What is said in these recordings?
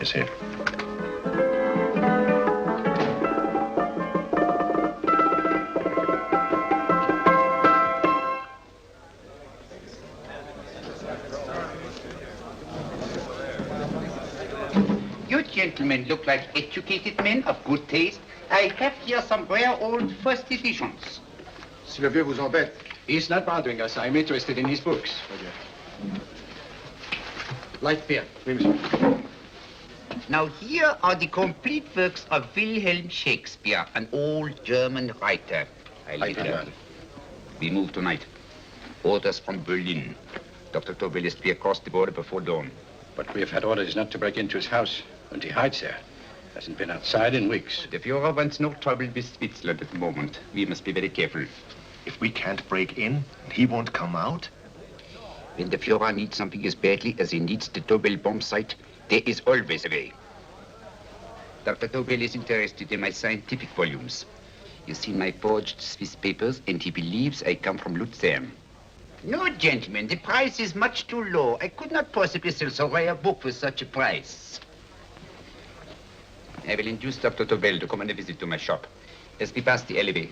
monsieur. You gentlemen look like educated men of good taste. I have here some rare old first editions. Si le vieux vous embête. He's not bothering us. I'm interested in his books. Light beer. Oui, monsieur. Now here are the complete works of Wilhelm Shakespeare, an old German writer. We move tonight. Orders from Berlin. Dr. Tobel is to be across the border before dawn. But we have had orders not to break into his house, and he hides there. Hasn't been outside in weeks. The Führer wants no trouble with Switzerland at the moment. We must be very careful. If we can't break in, he won't come out? When the Führer needs something as badly as he needs the Tobel bomb site, there is always a way. Dr. Tobel is interested in my scientific volumes. He's seen my forged Swiss papers, and he believes I come from Lucerne. No, gentlemen, the price is much too low. I could not possibly sell so rare a book for such a price. I will induce Dr. Tobel to come on a visit to my shop as we pass the alleyway.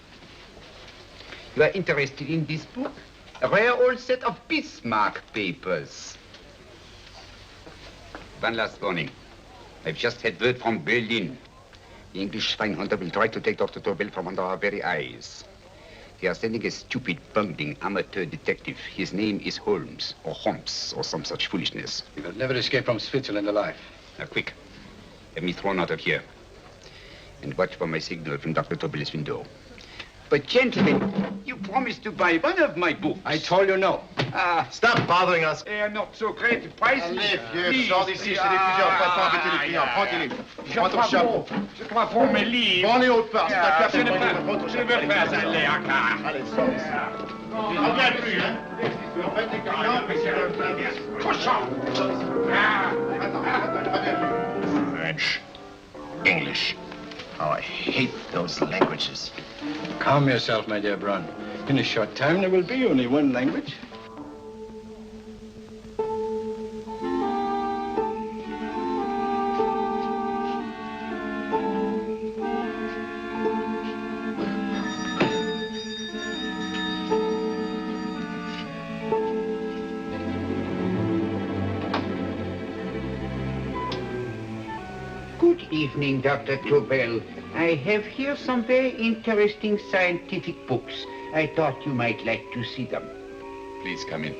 You are interested in this book? A rare old set of Bismarck papers. One last warning. I've just had word from Berlin. The English spine hunter will try to take Dr. Tobel from under our very eyes. They are sending a stupid, bungling amateur detective. His name is Holmes, or some such foolishness. He will never escape from Switzerland alive. Now, quick. Have me thrown out of here. And watch for my signal from Dr. Tobel's window. But, gentlemen, you promised to buy one of my books. I told you no. Stop bothering us. They are not so great prices. Allez, vieux, sors d'ici, c'est des plusieurs. Pas embêter les clients. Prends tes livres. Prends ton chapeau. Je crois pour mes livres. Prends les hautes parts. C'est ta Je ne classe. veux pas aller à car. Allez, sors d'ici. Tu ne reviens plus, hein? En fait, les clients, mais c'est le Cochon. French, English. Oh, I hate those languages. Calm yourself, my dear Braun. In a short time, there will be only one language. Good evening, Dr. Tobel. I have here some very interesting scientific books. I thought you might like to see them. Please come in.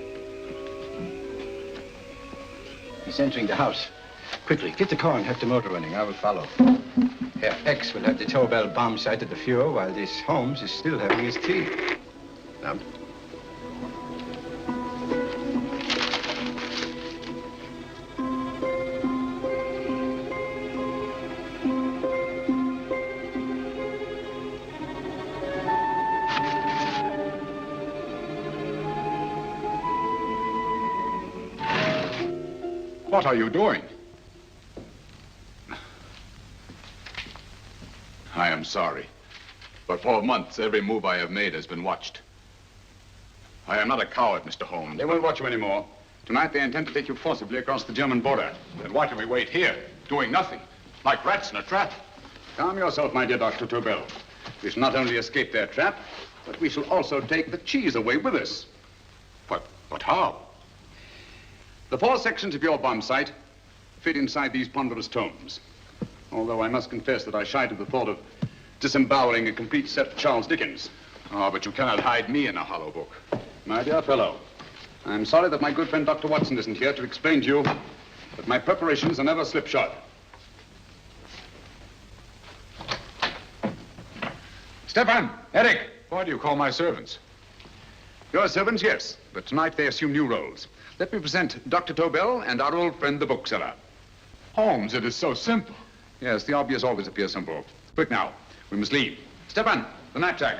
He's entering the house. Quickly, get the car and have the motor running. I will follow. Herr X will have the Tobel bomb site at the Führer while this Holmes is still having his tea. Now, What are you doing? I am sorry, but for months, every move I have made has been watched. I am not a coward, Mr. Holmes. They won't watch you anymore. Tonight, they intend to take you forcibly across the German border. Then why do we wait here, doing nothing, like rats in a trap? Calm yourself, my dear Dr. Tobel. We shall not only escape their trap, but we shall also take the cheese away with us. But how? The 4 sections of your bomb site fit inside these ponderous tomes. Although I must confess that I shied at the thought of disemboweling a complete set of Charles Dickens. Oh, but you cannot hide me in a hollow book. My dear fellow, I'm sorry that my good friend Dr. Watson isn't here to explain to you that my preparations are never slipshod. Stefan, Eric, why do you call my servants? Your servants, yes, but tonight they assume new roles. Let me present Dr. Tobel and our old friend, the bookseller. Holmes, it is so simple. Yes, the obvious always appears simple. Quick now, we must leave. Stefan, the knapsack.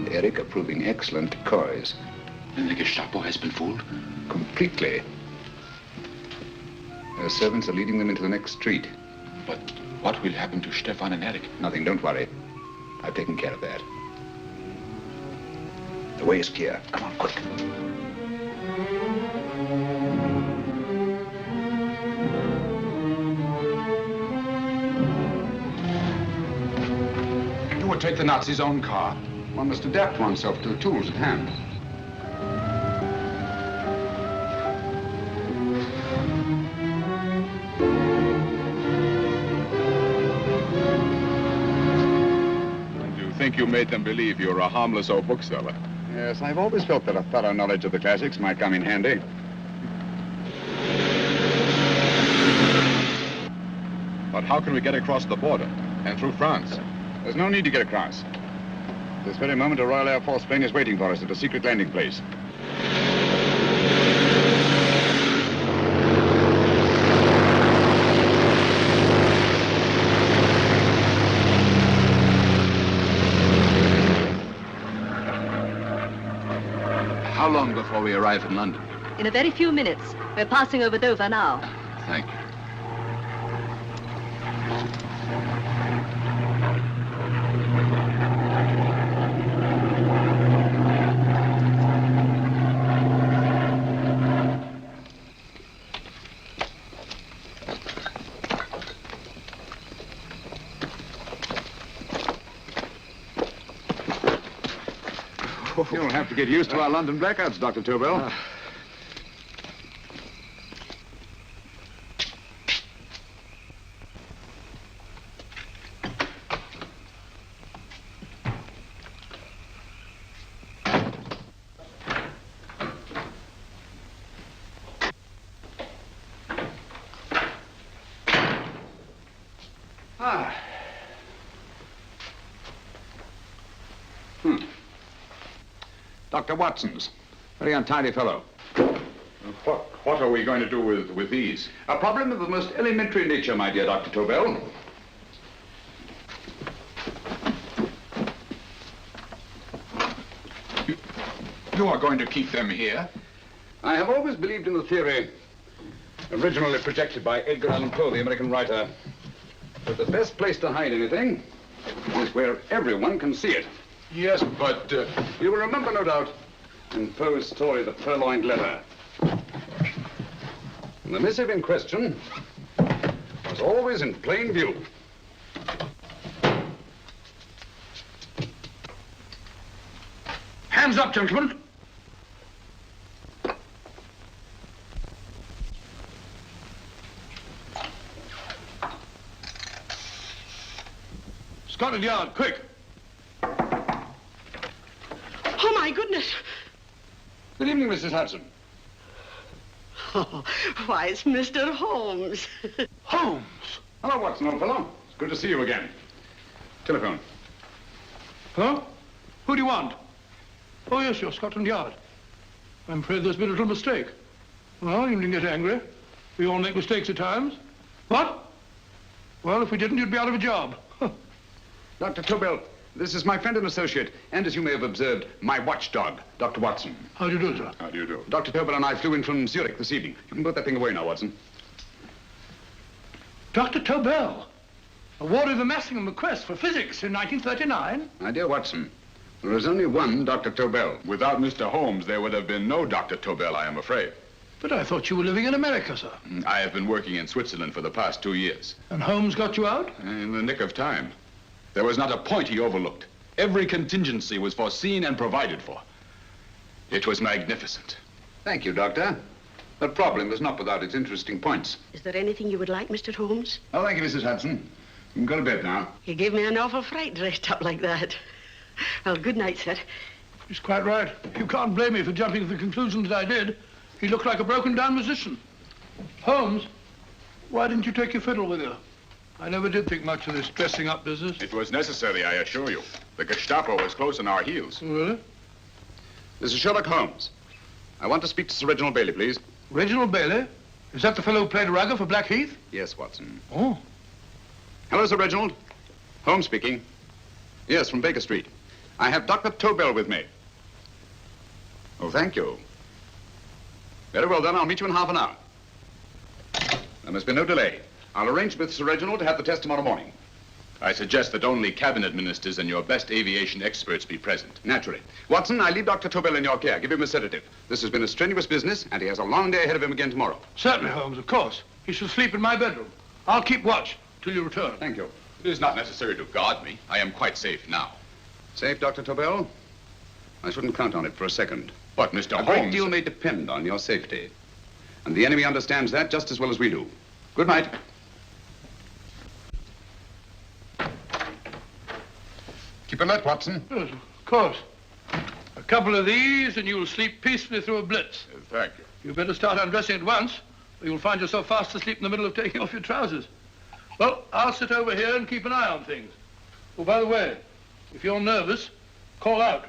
and Eric are proving excellent decoys. Then the Gestapo has been fooled? Completely. Their servants are leading them into the next street. But what will happen to Stefan and Eric? Nothing, don't worry. I've taken care of that. The way is clear. Come on, quick. You would take the Nazis' own car? One must adapt oneself to the tools at hand. I think you made them believe you were a harmless old bookseller. Yes, I've always felt that a thorough knowledge of the classics might come in handy. But how can we get across the border and through France? There's no need to get across. This very moment, a Royal Air Force plane is waiting for us at a secret landing place. How long before we arrive in London? In a very few minutes. We're passing over Dover now. Thank you. You'll have to get used to our London blackouts, Dr. Tobel. Dr. Watson's. Very untidy fellow. What are we going to do with these? A problem of the most elementary nature, my dear Dr. Tobel. You are going to keep them here? I have always believed in the theory, originally projected by Edgar Allan Poe, the American writer, that the best place to hide anything is where everyone can see it. Yes, but... You will remember, no doubt, in Poe's story, The Purloined Letter. The missive in question was always in plain view. Hands up, gentlemen. Scotland Yard, quick. Oh, my goodness. Good evening, Mrs. Hudson. Oh, why, it's Mr. Holmes. Holmes! Hello, Watson, old fellow. It's good to see you again. Telephone. Hello? Who do you want? Oh, yes, you're Scotland Yard. I'm afraid there's been a little mistake. Well, you needn't get angry. We all make mistakes at times. What? Well, if we didn't, you'd be out of a job. Dr. Tobel, this is my friend and associate, and as you may have observed, my watchdog, Dr. Watson. How do you do, sir? How do you do? Dr. Tobel and I flew in from Zurich this evening. You can put that thing away now, Watson. Dr. Tobel, awarded the Massingham Bequest for physics in 1939. My dear Watson, there is only one Dr. Tobel. Without Mr. Holmes, there would have been no Dr. Tobel, I am afraid. But I thought you were living in America, sir. I have been working in Switzerland for the past 2 years. And Holmes got you out? In the nick of time. There was not a point he overlooked. Every contingency was foreseen and provided for. It was magnificent. Thank you, Doctor. The problem was not without its interesting points. Is there anything you would like, Mr. Holmes? Oh, thank you, Mrs. Hudson. You can go to bed now. You gave me an awful fright dressed up like that. Well, good night, sir. He's quite right. You can't blame me for jumping to the conclusion that I did. He looked like a broken-down musician. Holmes, why didn't you take your fiddle with you? I never did think much of this dressing-up business. It was necessary, I assure you. The Gestapo was close on our heels. Really? This is Sherlock Holmes. I want to speak to Sir Reginald Bailey, please. Reginald Bailey? Is that the fellow who played Rugger for Blackheath? Yes, Watson. Oh. Hello, Sir Reginald. Holmes speaking. Yes, from Baker Street. I have Dr. Tobel with me. Oh, thank you. Very well, then. I'll meet you in half an hour. There must be no delay. I'll arrange with Sir Reginald to have the test tomorrow morning. I suggest that only cabinet ministers and your best aviation experts be present. Naturally. Watson, I leave Dr. Tobel in your care. Give him a sedative. This has been a strenuous business, and he has a long day ahead of him again tomorrow. Certainly, Holmes, of course. He shall sleep in my bedroom. I'll keep watch till you return. Thank you. It is not necessary to guard me. I am quite safe now. Safe, Dr. Tobel? I shouldn't count on it for a second. But, Mr. A Holmes... great deal may depend on your safety. And the enemy understands that just as well as we do. Good night. Keep alert, Watson. Yes, of course. A couple of these and you'll sleep peacefully through a blitz. Thank you. You better start undressing at once, or you'll find yourself fast asleep in the middle of taking off your trousers. Well, I'll sit over here and keep an eye on things. Oh, by the way, if you're nervous, call out.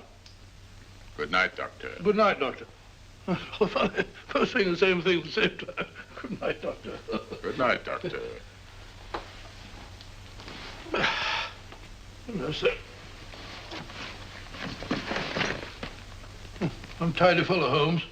Good night, Doctor. Good night, Doctor. Both saying the same thing at the same time. Good night, Doctor. Good night, Doctor. No, sir. I'm tidy full of Holmes.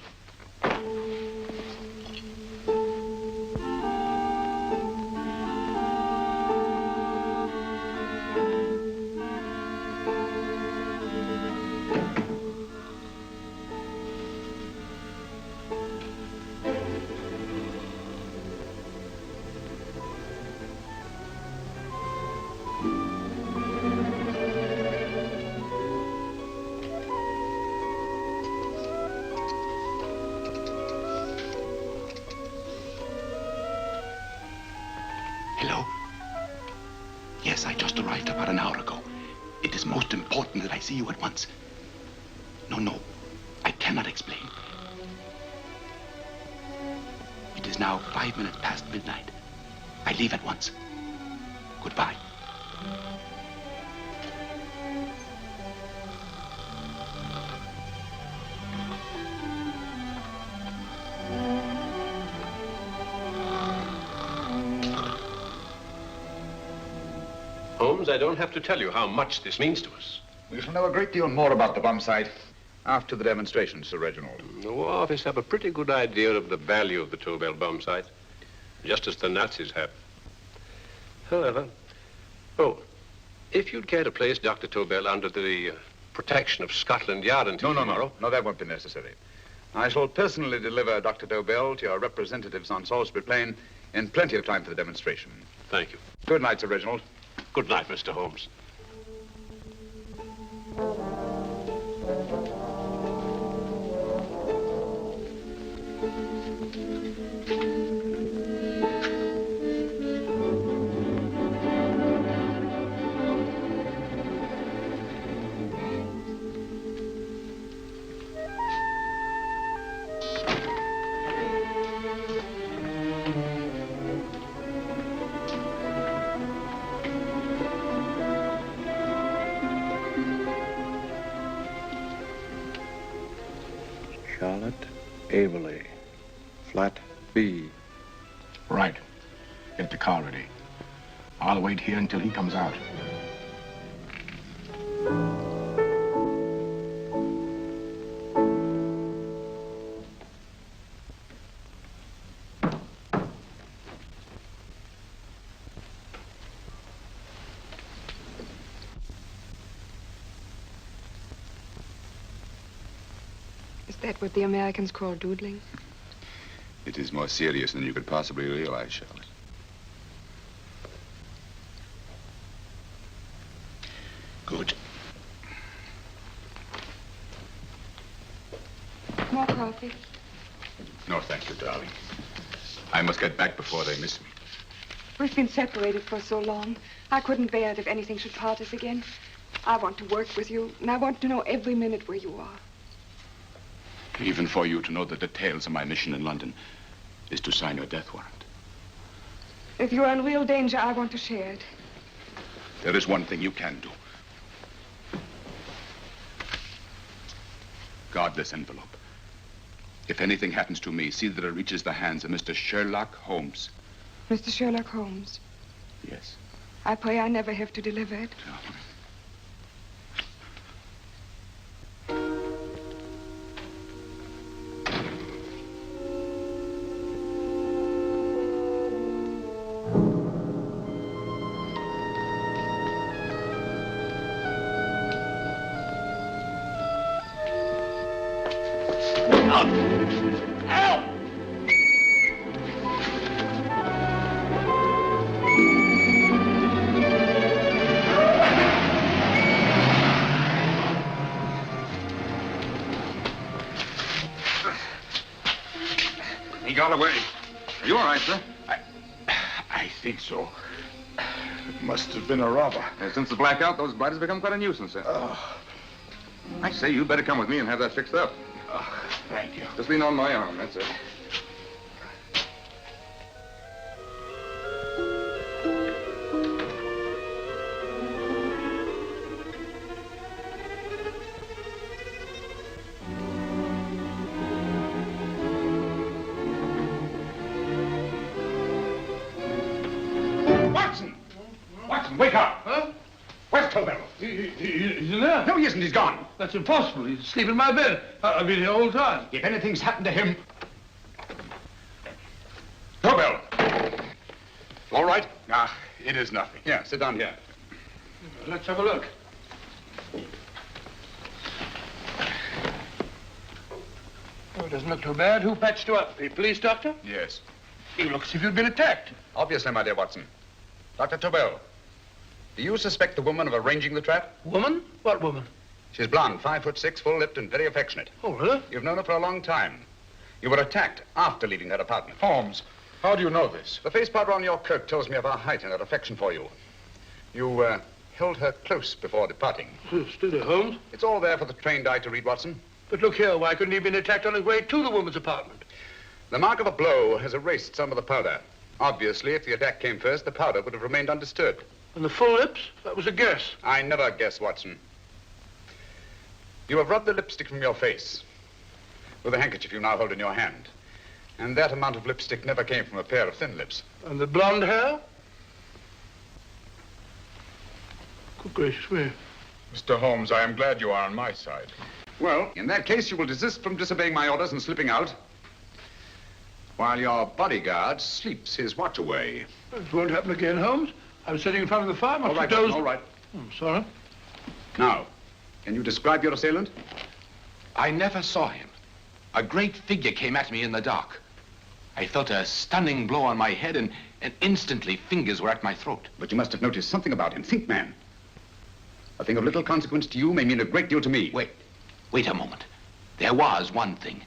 Hello? Yes, I just arrived about an hour ago. It is most important that I see you at once. No, I cannot explain. It is now 5 minutes past midnight. I leave at once. Goodbye. Holmes, I don't have to tell you how much this means to us. We shall know a great deal more about the bomb site after the demonstration, Sir Reginald. The War Office have a pretty good idea of the value of the Tobel bomb site, just as the Nazis have. However, if you'd care to place Dr. Tobel under the protection of Scotland Yard until tomorrow... No, that won't be necessary. I shall personally deliver Dr. Tobel to your representatives on Salisbury Plain in plenty of time for the demonstration. Thank you. Good night, Sir Reginald. Good night, Mr. Holmes. Averley, flat B. Right. Get the car ready. I'll wait here until he comes out. Is that what the Americans call doodling? It is more serious than you could possibly realize, Charlotte. Good. More coffee? No, thank you, darling. I must get back before they miss me. We've been separated for so long. I couldn't bear it if anything should part us again. I want to work with you, and I want to know every minute where you are. Even for you to know the details of my mission in London is to sign your death warrant. If you're in real danger, I want to share it. There is one thing you can do. Guard this envelope. If anything happens to me, see that it reaches the hands of Mr. Sherlock Holmes. Mr. Sherlock Holmes? Yes. I pray I never have to deliver it. Help! He got away. Are you all right, sir? I think so. It must have been a robber. Since the blackout, those blighters become quite a nuisance, sir. I say, you better come with me and have that fixed up. Thank you. Just lean on my arm, that's it. Watson, wake up! Huh? Where's Tobel? He's in there. No, he isn't. He's gone. That's impossible. He's asleep in my bed. I've been here all the time. If anything's happened to him... Tobel! All right? Ah, it is nothing. Yeah, sit down here. Let's have a look. Oh, it doesn't look too bad. Who patched you up? The police doctor? Yes. You look as if you'd been attacked. Obviously, my dear Watson. Dr. Tobel, do you suspect the woman of arranging the trap? Woman? What woman? She's blonde, 5'6", full-lipped, and very affectionate. Oh, really? You've known her for a long time. You were attacked after leaving her apartment. Holmes, how do you know this? The face powder on your coat tells me of her height and her affection for you. You held her close before departing. Still there, Holmes? It's all there for the trained eye to read, Watson. But look here, why couldn't he have been attacked on his way to the woman's apartment? The mark of a blow has erased some of the powder. Obviously, if the attack came first, the powder would have remained undisturbed. And the full lips? That was a guess. I never guess, Watson. You have rubbed the lipstick from your face with the handkerchief you now hold in your hand. And that amount of lipstick never came from a pair of thin lips. And the blonde hair? Good gracious me. Mr. Holmes, I am glad you are on my side. Well, in that case, you will desist from disobeying my orders and slipping out while your bodyguard sleeps his watch away. It won't happen again, Holmes. I was sitting in front of the fire. All right, Watson, all right. I'm sorry. Now, can you describe your assailant? I never saw him. A great figure came at me in the dark. I felt a stunning blow on my head, and instantly fingers were at my throat. But you must have noticed something about him. Think, man. A thing of little consequence to you may mean a great deal to me. Wait a moment. There was one thing.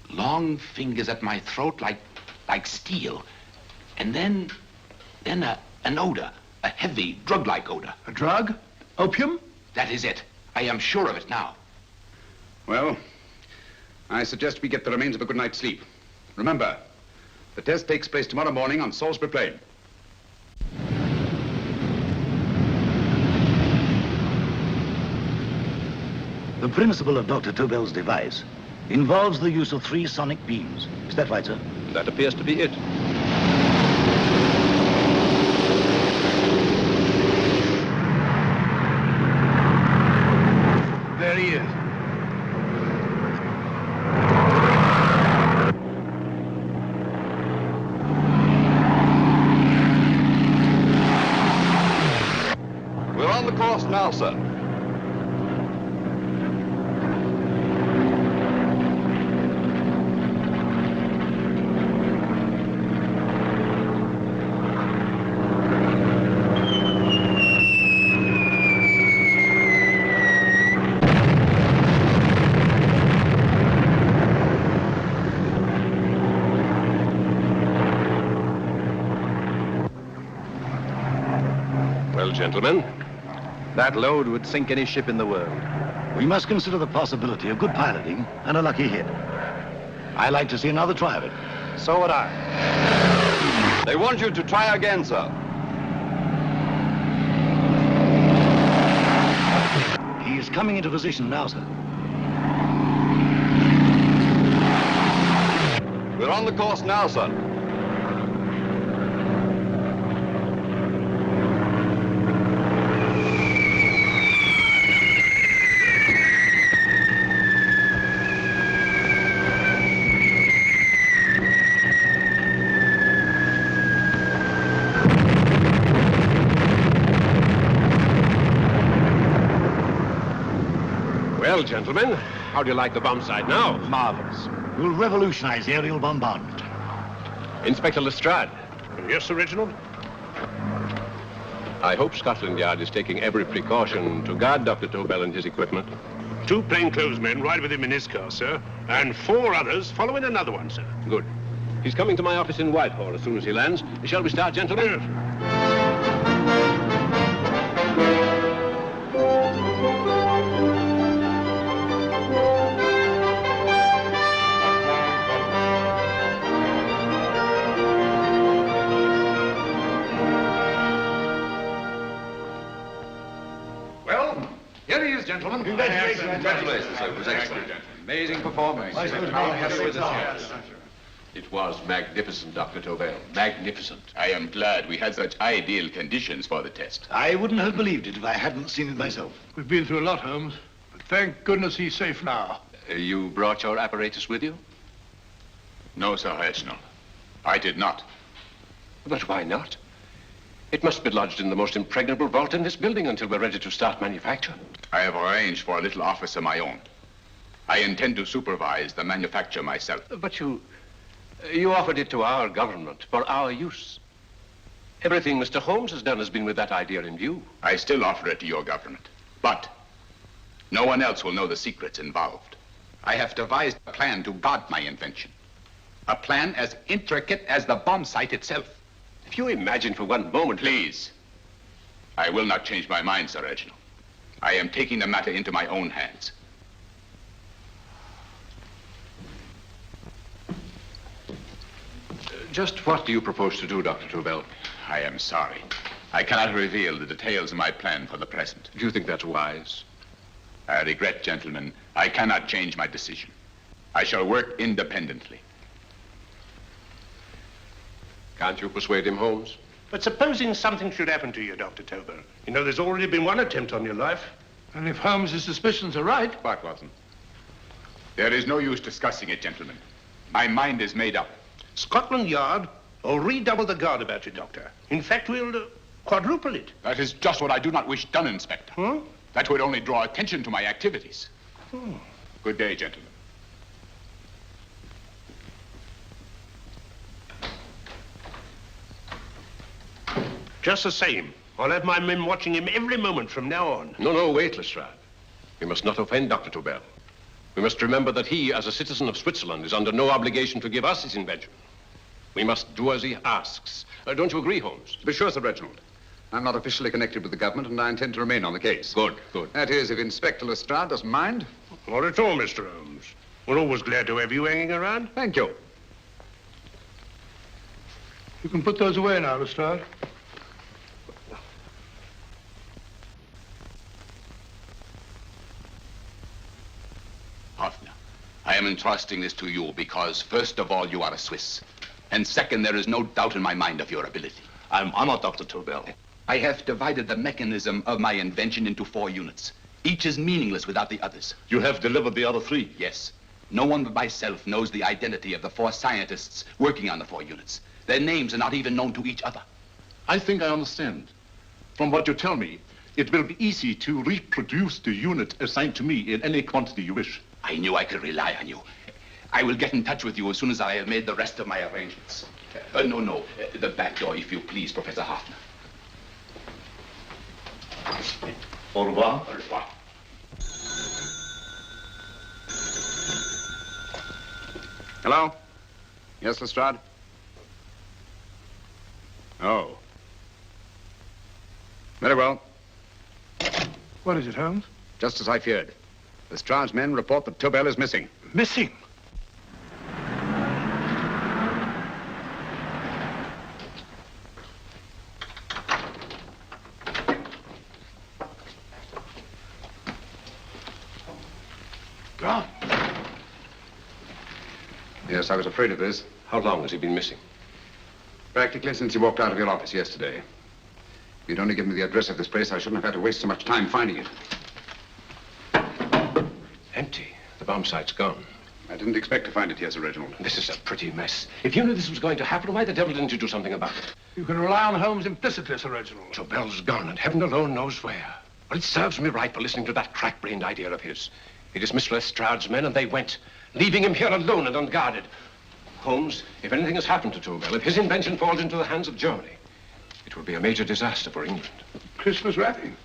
Long fingers at my throat like steel. And then an odor, a heavy, drug-like odor. A drug? Opium? That is it. I am sure of it now. Well, I suggest we get the remains of a good night's sleep. Remember, the test takes place tomorrow morning on Salisbury Plain. The principle of Dr. Tobel's device involves the use of 3 sonic beams. Is that right, sir? That appears to be it. There he is. We're on the course now, sir. Well, gentlemen, that load would sink any ship in the world. We must consider the possibility of good piloting and a lucky hit. I like to see another try of it. So would I. They want you to try again, sir. He is coming into position now, sir. We're on the course now, sir. Well, gentlemen, How do you like the bomb site now? Marvelous. We'll revolutionize aerial bombardment. Inspector Lestrade. Yes, Sir Reginald? I hope Scotland Yard is taking every precaution to guard Dr. Tobel and his equipment. 2 plainclothes men ride with him in his car, sir, and 4 others follow in another one, sir. Good. He's coming to my office in Whitehall as soon as he lands. Shall we start, gentlemen? Well, here he is, gentlemen. Congratulations. Congratulations, sir. It was excellent. Amazing performance. It was magnificent, Dr. Tobel. Magnificent. I am glad we had such ideal conditions for the test. I wouldn't have believed it if I hadn't seen it myself. We've been through a lot, Holmes, but thank goodness he's safe now. You brought your apparatus with you? No, Sir Reginald. I did not. But why not? It must be lodged in the most impregnable vault in this building until we're ready to start manufacture. I have arranged for a little office of my own. I intend to supervise the manufacture myself. But you offered it to our government for our use. Everything Mr. Holmes has done has been with that idea in view. I still offer it to your government. But no one else will know the secrets involved. I have devised a plan to guard my invention. A plan as intricate as the bomb site itself. If you imagine for one moment... Please. I will not change my mind, Sir Reginald. I am taking the matter into my own hands. Just what do you propose to do, Dr. Tobel? I am sorry. I cannot reveal the details of my plan for the present. Do you think that's wise? I regret, gentlemen, I cannot change my decision. I shall work independently. Can't you persuade him, Holmes? But supposing something should happen to you, Dr. Tobel. You know, there's already been one attempt on your life. And if Holmes' suspicions are right... What, Watson? There is no use discussing it, gentlemen. My mind is made up. Scotland Yard will redouble the guard about you, Doctor. In fact, we'll quadruple it. That is just what I do not wish done, Inspector. Huh? That would only draw attention to my activities. Hmm. Good day, gentlemen. Just the same, I'll have my men watching him every moment from now on. No, wait, Lestrade. We must not offend Dr. Tobel. We must remember that he, as a citizen of Switzerland, is under no obligation to give us his invention. We must do as he asks. Don't you agree, Holmes? To be sure, Sir Reginald. I'm not officially connected with the government, and I intend to remain on the case. Good. That is, if Inspector Lestrade doesn't mind. Not at all, Mr. Holmes. We're always glad to have you hanging around. Thank you. You can put those away now, Lestrade. Hoffner, I am entrusting this to you because, first of all, you are a Swiss. And second, there is no doubt in my mind of your ability. I'm honored, Dr. Tobel. I have divided the mechanism of my invention into 4 units. Each is meaningless without the others. You have delivered the other 3? Yes. No one but myself knows the identity of the 4 scientists working on the 4 units. Their names are not even known to each other. I think I understand. From what you tell me, it will be easy to reproduce the unit assigned to me in any quantity you wish. I knew I could rely on you. I will get in touch with you as soon as I have made the rest of my arrangements. No. The back door, if you please, Professor Hoffner. Au revoir. Au revoir. Hello? Yes, Lestrade? Oh. Very well. What is it, Holmes? Just as I feared. Lestrade's men report that Tobel is missing. Missing? Gone. Yes, I was afraid of this. How long has he been missing? Practically since he walked out of your office yesterday. If you'd only given me the address of this place, I shouldn't have had to waste so much time finding it. Empty. The bomb site's gone. I didn't expect to find it here, Sir Reginald. This is a pretty mess. If you knew this was going to happen, why the devil didn't you do something about it? You can rely on Holmes implicitly, Sir Reginald. Tobel's gone, and heaven alone knows where. Well, it serves me right for listening to that crack-brained idea of his. He dismissed Lestrade's men and they went, leaving him here alone and unguarded. Holmes, if anything has happened to Tobel, if his invention falls into the hands of Germany, it will be a major disaster for England. Christmas wrapping.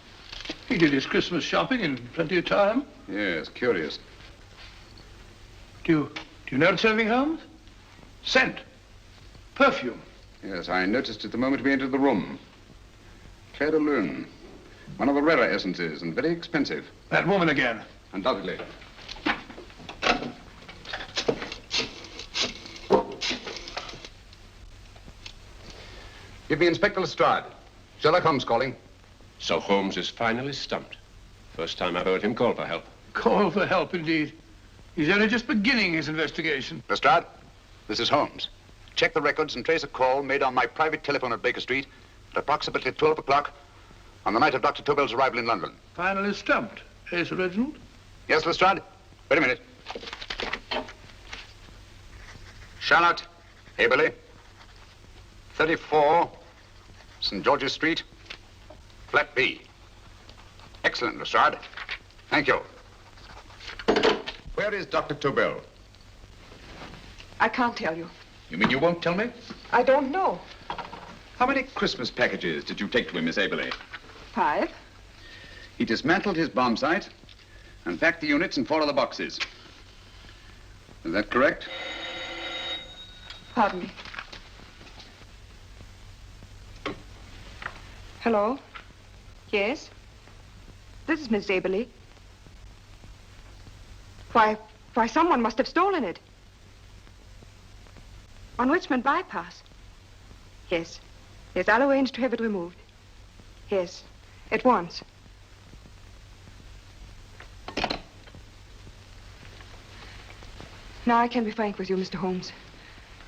He did his Christmas shopping in plenty of time. Yes, curious. Do you notice anything, Holmes? Scent. Perfume. Yes, I noticed it the moment we entered the room. Claire de Lune. One of the rarer essences and very expensive. That woman again. Undoubtedly. Give me Inspector Lestrade. Sherlock Holmes calling. So Holmes is finally stumped. First time I've heard him call for help. Call for help, indeed. He's only just beginning his investigation. Lestrade, this is Holmes. Check the records and trace a call made on my private telephone at Baker Street at approximately 12 o'clock on the night of Dr. Tobel's arrival in London. Finally stumped. Eh, Sir Reginald? Yes, Lestrade? Wait a minute. Charlotte, Haberley, 34, St. George's Street, flat B. Excellent, Lestrade. Thank you. Where is Dr. Tobel? I can't tell you. You mean you won't tell me? I don't know. How many Christmas packages did you take to him, Miss Haberley? 5. He dismantled his bomb site and packed the units in 4 other boxes. Is that correct? Pardon me. Hello? Yes? This is Miss Haberley. Why, someone must have stolen it. On Richmond Bypass. Yes. Yes, I'll arrange to have it removed. Yes, at once. Now I can be frank with you, Mr. Holmes.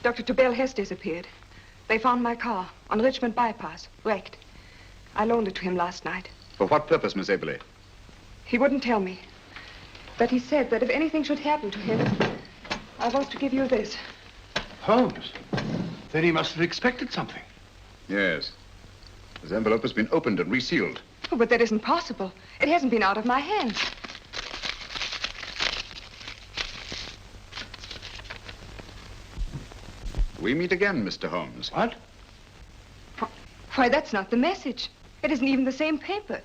Dr. Tobel has disappeared. They found my car on Richmond Bypass, wrecked. I loaned it to him last night. For what purpose, Miss Haberley? He wouldn't tell me. But he said that if anything should happen to him, I was to give you this. Holmes? Then he must have expected something. Yes. This envelope has been opened and resealed. Oh, but that isn't possible. It hasn't been out of my hands. We meet again, Mr. Holmes. What? Why, that's not the message. It isn't even the same paper.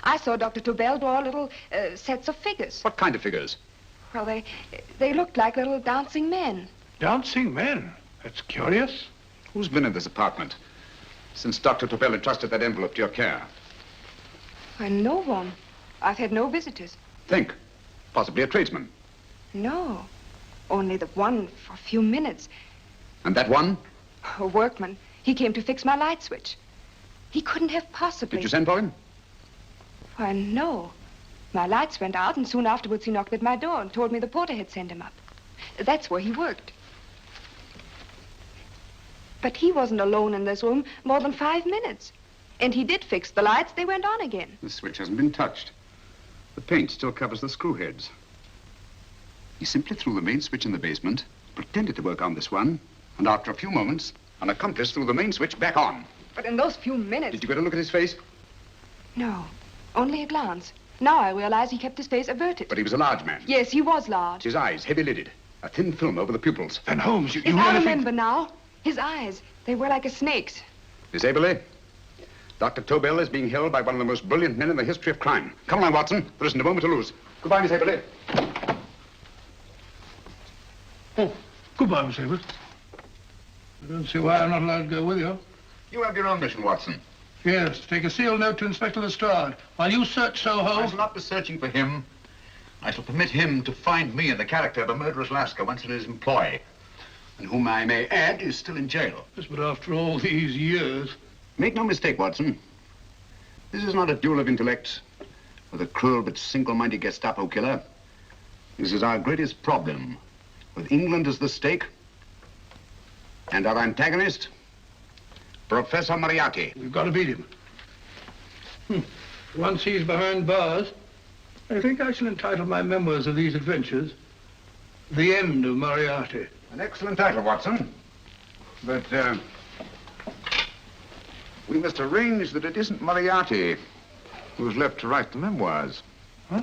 I saw Dr. Tobel draw little sets of figures. What kind of figures? Well, they looked like little dancing men. Dancing men? That's curious. Who's been in this apartment since Dr. Tobel entrusted that envelope to your care? Why, no one. I've had no visitors. Think. Possibly a tradesman. No. Only the one for a few minutes. And that one? A workman. He came to fix my light switch. He couldn't have possibly... Did you send for him? Why, no. My lights went out, and soon afterwards he knocked at my door and told me the porter had sent him up. That's where he worked. But he wasn't alone in this room more than 5 minutes. And he did fix the lights. They went on again. The switch hasn't been touched. The paint still covers the screw heads. He simply threw the main switch in the basement, pretended to work on this one, and after a few moments, an accomplice threw the main switch back on. But in those few minutes... Did you get a look at his face? No, only a glance. Now I realize he kept his face averted. But he was a large man. Yes, he was large. His eyes heavy-lidded. A thin film over the pupils. Then Holmes, you Yes, really I remember now. His eyes, they were like a snake's. Miss Haberley, Dr. Tobel is being held by one of the most brilliant men in the history of crime. Come along, Watson. There isn't a moment to lose. Goodbye, Miss Haberley. Oh, goodbye, Miss Haberley. I don't see why I'm not allowed to go with you. You have your own mission, Watson. Yes, take a sealed note to Inspector Lestrade. While you search Soho... I shall not be searching for him. I shall permit him to find me in the character of a murderous Lascar once in his employ, and whom I may add is still in jail. Yes, but after all these years... Make no mistake, Watson. This is not a duel of intellects with a cruel but single-minded Gestapo killer. This is our greatest problem, with England as the stake, and our antagonist, Professor Moriarty. We've got to beat him. Once he's behind bars, I think I shall entitle my memoirs of these adventures, The End of Moriarty. An excellent title, Watson. But, we must arrange that it isn't Moriarty who's left to write the memoirs. Huh?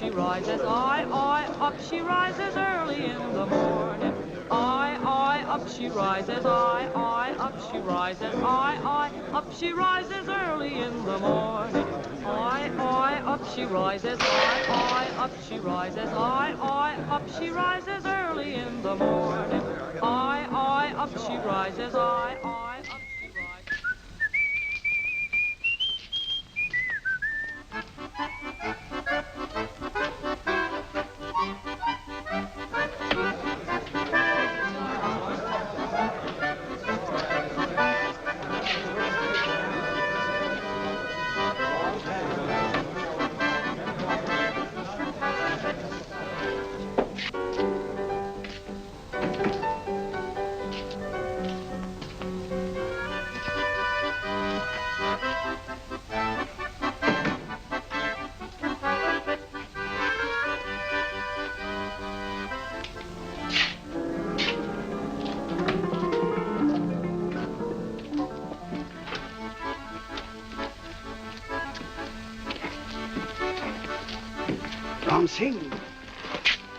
she rises, I, up she rises early in the morning. I, up she rises, I, up she rises, I, up she rises early in the morning. I, up she rises, I, up she rises, I, up she rises early in the morning. I, up she rises, I, up she rises.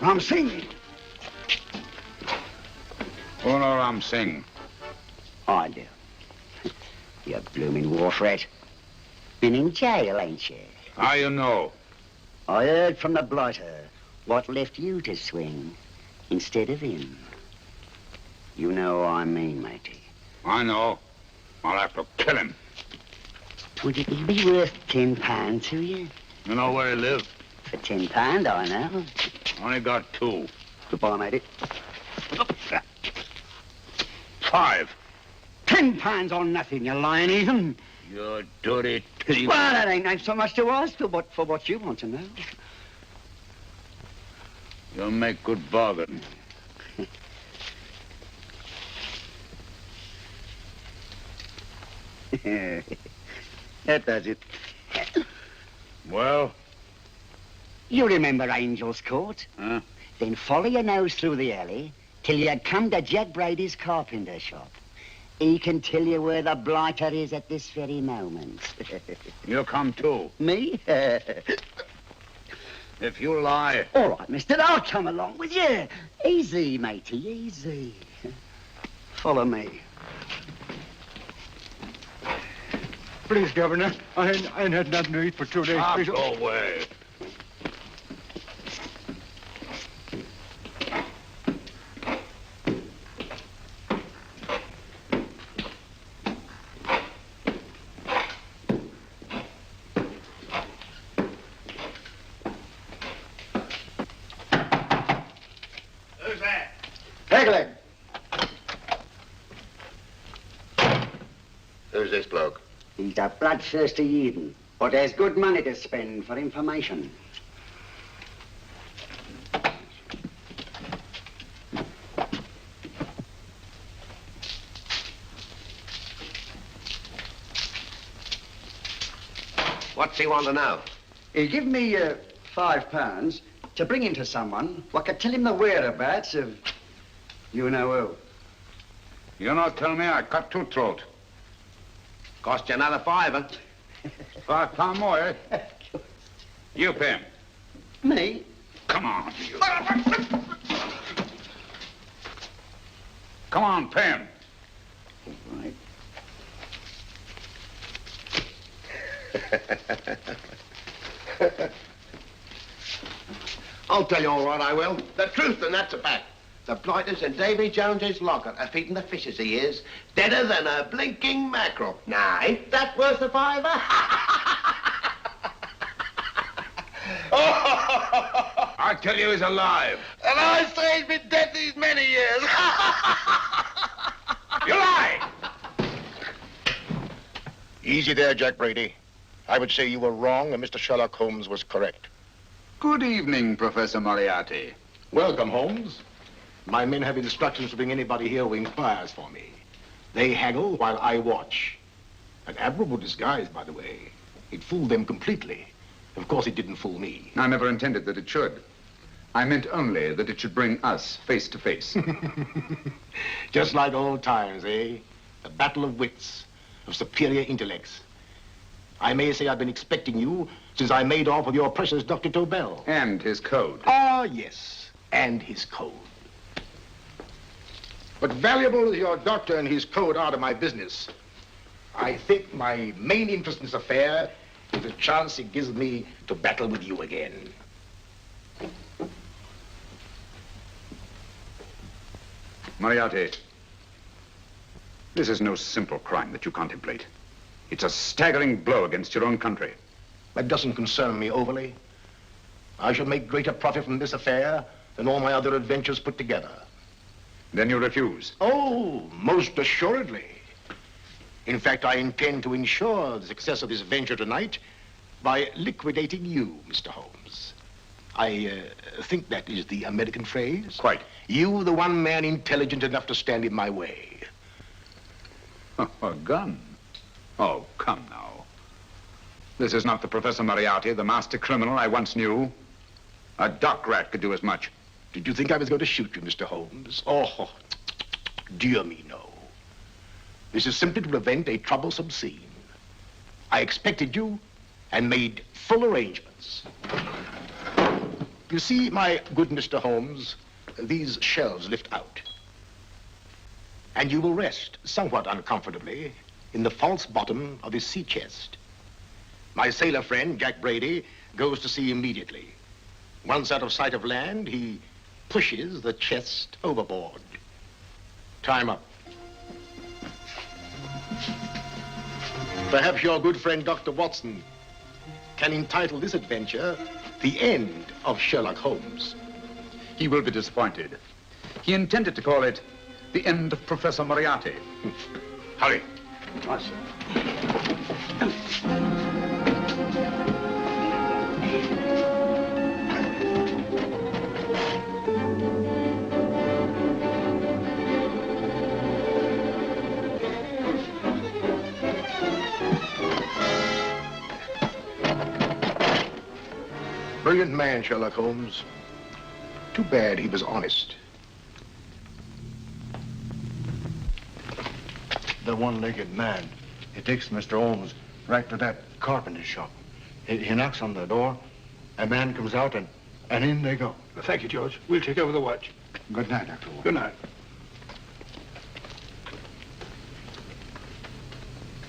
Ram Singh. Who know Ram Singh? I do. You blooming war threat. Been in jail, ain't you? How you know? I heard from the blighter what left you to swing instead of him. You know what I mean, matey. I know. I'll have to kill him. Would it be worth £10 to you? You know where he lives? For £10, I know. Only got 2. Goodbye, matey. 5. £10 on nothing, you lying heathen. You dirty thief. Well, that ain't so much to ask for what you want to know. You'll make good bargain. That does it. Well? You remember Angel's Court? Huh? Then follow your nose through the alley till you come to Jack Brady's carpenter shop. He can tell you where the blighter is at this very moment. You come too. Me? If you lie... All right, mister, I'll come along with you. Easy, matey, easy. Follow me. Please, Governor, I ain't had nothing to eat for 2 days. Ah, Please. go away. Who's that? Pegleg! Who's this bloke? He's a bloodthirsty heathen, but there's good money to spend for information. What's he want to know? He give me £5 to bring him to someone what could tell him the whereabouts of you know who. You not tell me I cut 2 throat. Cost you another £5. £5 more, eh? You pay him. Me? Come on, you. Come on, pay him. Right. I'll tell you all right, I will. The truth, and that's a fact. The blighters in Davy Jones's locker are feeding the fishes, he is. Deader than a blinking mackerel. Now, ain't that worth a £5? I tell you he's alive. And I say he's been dead these many years. You lie! Easy there, Jack Brady. I would say you were wrong and Mr. Sherlock Holmes was correct. Good evening, Professor Moriarty. Welcome, Holmes. My men have instructions to bring anybody here who inquires for me. They haggle while I watch. An admirable disguise, by the way. It fooled them completely. Of course, it didn't fool me. I never intended that it should. I meant only that it should bring us face to face. Just like old times, eh? A battle of wits, of superior intellects. I may say I've been expecting you since I made off with your precious Dr. Tobel. And his code. Ah, yes, and his code. But valuable as your doctor and his code are to my business, I think my main interest in this affair is the chance it gives me to battle with you again. Moriarty, this is no simple crime that you contemplate. It's a staggering blow against your own country. That doesn't concern me overly. I shall make greater profit from this affair than all my other adventures put together. Then you refuse? Oh, most assuredly. In fact, I intend to ensure the success of this venture tonight by liquidating you, Mr. Holmes. I think that is the American phrase. Quite. You, the one man intelligent enough to stand in my way. A gun? Oh, come now. This is not the Professor Moriarty, the master criminal I once knew. A dock rat could do as much. Did you think I was going to shoot you, Mr. Holmes? Oh, dear me, no. This is simply to prevent a troublesome scene. I expected you and made full arrangements. You see, my good Mr. Holmes, these shelves lift out. And you will rest somewhat uncomfortably in the false bottom of his sea chest. My sailor friend, Jack Brady, goes to sea immediately. Once out of sight of land, he pushes the chest overboard. Time up. Perhaps your good friend, Dr. Watson, can entitle this adventure The End of Sherlock Holmes. He will be disappointed. He intended to call it The End of Professor Moriarty. Hurry. Right, sir. Brilliant man, Sherlock Holmes. Too bad he was honest. The one-legged man. He takes Mr. Holmes right to that carpenter shop. He knocks on the door, a man comes out, and in they go. Thank you, George. We'll take over the watch. Good night, Dr. Watson. Good night.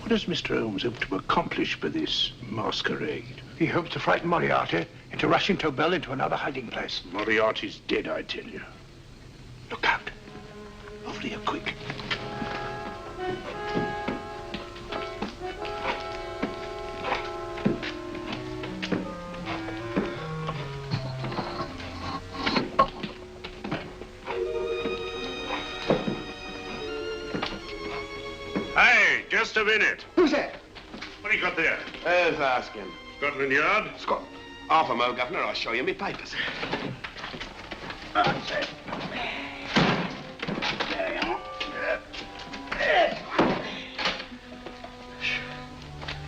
What does Mr. Holmes hope to accomplish by this masquerade? He hopes to frighten Moriarty into rushing Tobel into another hiding place. Moriarty's dead, I tell you. Look out. Over here, quick. Hey, just a minute. Who's that? What do you got there? Who's asking? Scotland Yard? Scotland. Half a mo, Governor. I'll show you me papers. That's it. There you are.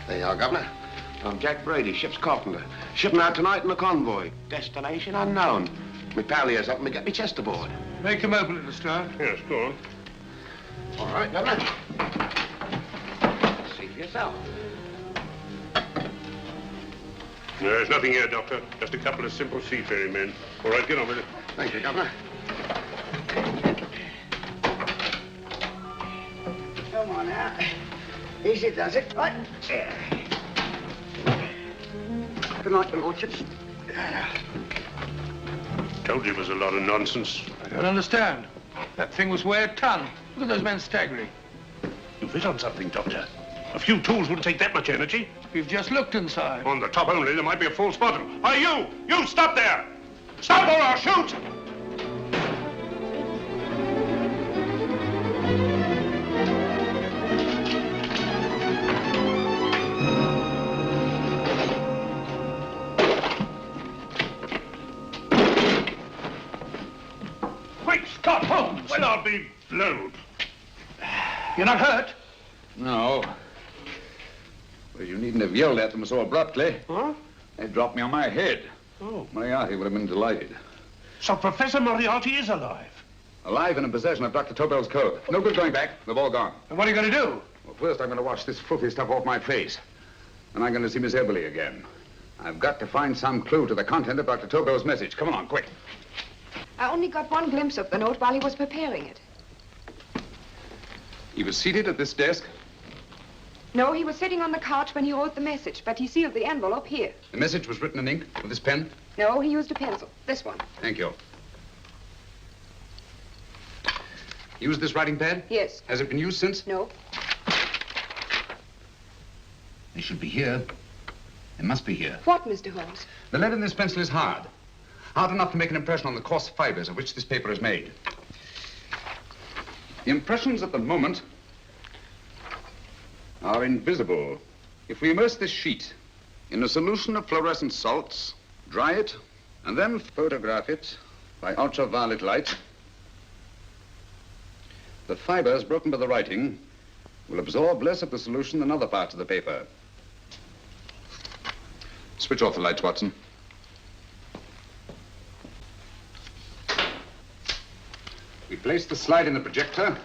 There you are, Governor. I'm Jack Brady, ship's carpenter. Shipping out tonight in a convoy. Destination unknown. My pal here's helping me get me chest aboard. Make him open it, Lestrade. Yes, go on. All right, Governor. See for yourself. No, there's nothing here, Doctor. Just a couple of simple seafaring men. All right, get on with it. Thank you, Governor. Come on now. Easy does it. Right. There. Good night, your lordships. Told you it was a lot of nonsense. I don't understand. That thing was weigh a ton. Look at those men staggering. You've hit on something, Doctor. A few tools wouldn't take that much energy. We've just looked inside. On the top only, there might be a false bottom. Hey, you! You, stop there! Stop or I'll shoot! Quick, Scott Holmes! Well, I'll be blowed. You're not hurt? No. Well, you needn't have yelled at them so abruptly. Huh? They dropped me on my head. Oh. Moriarty would have been delighted. So Professor Moriarty is alive? Alive and in possession of Dr. Tobel's code. No good going back. They've all gone. And what are you going to do? Well, first I'm going to wash this filthy stuff off my face. And I'm going to see Miss Eberly again. I've got to find some clue to the content of Dr. Tobel's message. Come on, quick. I only got one glimpse of the note while he was preparing it. He was seated at this desk. No, he was sitting on the couch when he wrote the message, but he sealed the envelope here. The message was written in ink with this pen? No, he used a pencil. This one. Thank you. Used this writing pad? Yes. Has it been used since? No. They should be here. They must be here. What, Mr. Holmes? The lead in this pencil is hard. Hard enough to make an impression on the coarse fibers of which this paper is made. The impressions at the moment are invisible. If we immerse this sheet in a solution of fluorescent salts, dry it, and then photograph it by ultraviolet light, the fibers broken by the writing will absorb less of the solution than other parts of the paper. Switch off the lights, Watson. We place the slide in the projector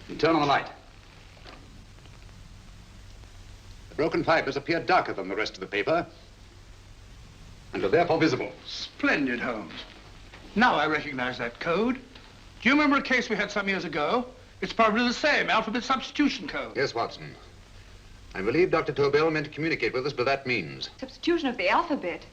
and turn on the light. The broken fibers appear darker than the rest of the paper and are therefore visible. Splendid, Holmes. Now I recognize that code. Do you remember a case we had some years ago? It's probably the same, alphabet substitution code. Yes, Watson. I believe Dr. Tobel meant to communicate with us by that means. Substitution of the alphabet?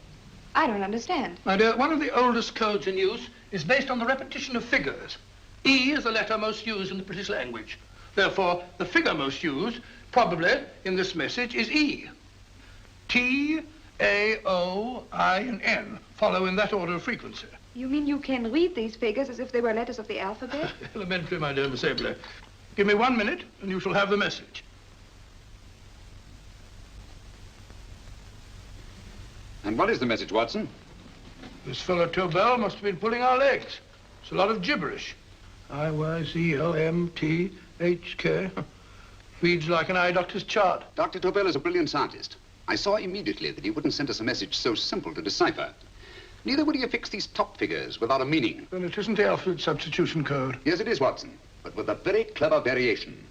I don't understand. My dear, one of the oldest codes in use is based on the repetition of figures. E is the letter most used in the British language. Therefore, the figure most used, probably in this message, is E. T, A, O, I, and N follow in that order of frequency. You mean you can read these figures as if they were letters of the alphabet? Elementary, my dear Miss Abler. Give me 1 minute, and you shall have the message. And what is the message, Watson? This fellow Tobel must have been pulling our legs. It's a lot of gibberish. I-Y-Z-O-M-T-H-K. Reads like an eye doctor's chart. Dr. Tobel is a brilliant scientist. I saw immediately that he wouldn't send us a message so simple to decipher. Neither would he affix these top figures without a meaning. Then it isn't the alphabet substitution code. Yes, it is, Watson, but with a very clever variation.